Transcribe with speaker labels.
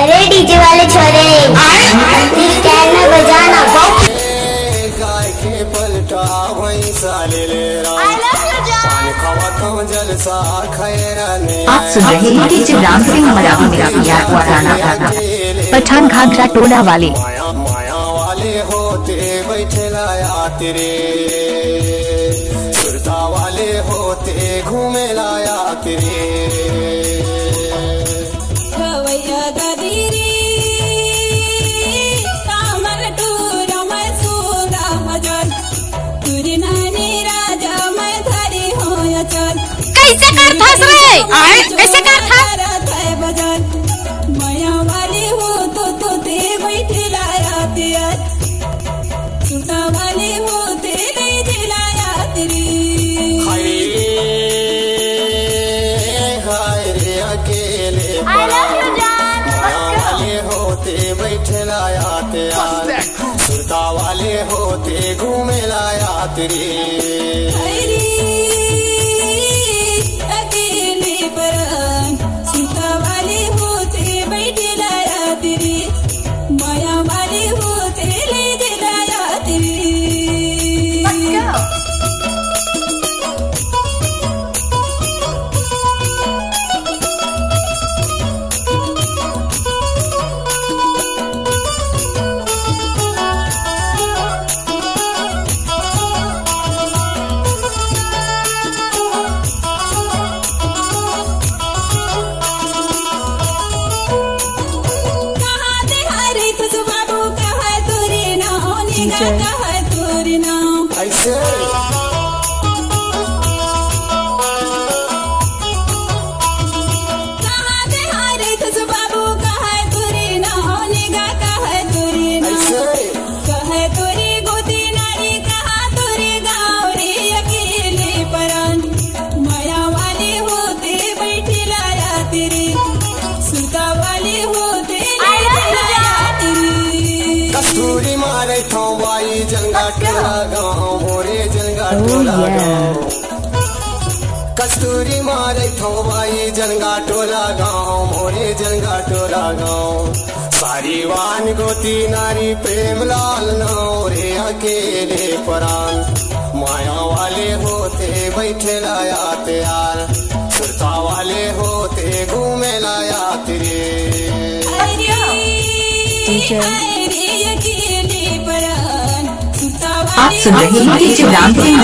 Speaker 1: अरे डीजे वाले छोरे कैन में बजाना।
Speaker 2: गाय के पलटा वहीं साले ले
Speaker 3: आप सुन रहे हैं डीजे राम सिंह पठान घाघरा टोला वाले।
Speaker 2: माया वाले होते बैठे लाया तेरे, सुरता वाले होते घूमे लाया तेरे।
Speaker 4: कैसे कर फंस रहे कैसे कर
Speaker 5: माया वाले हो तो ते बैठे लाया तेरा, सुता वाले हो ते ले लाया तेरी।
Speaker 2: हाय रे अकेले माया वाले होते बैठे लाया तेरा, सुरता वाले होते घूमे लाया तेरी।
Speaker 5: माया वाले होते ले लाया तेरी।
Speaker 2: ऐसे
Speaker 5: बाबू कहा तुरी ना निगा कहा तुरी ना कहा तुरी गोदी नारी कहा तुरी गाँव रे अकेले परान। माया वाले होते बैठे लाया तेरे, सुता वाले होते लाया तेरी।
Speaker 2: कस्तूरी मारे थोबाई जंगा टोला गाँव मोरे जंगा टोला गाँव। कस्तूरी मारे थोबाई जंगा टोला गाँव मोरे जंगा टोला गाँव। सारी वान गोती नारी प्रेम लाल नाव रे अकेले परान। माया वाले होते बैठे लाया त्यार, सुरता वाले होते घूमे लाया तेरे।
Speaker 3: आप सुन रहे हैं डीजे राम सिंह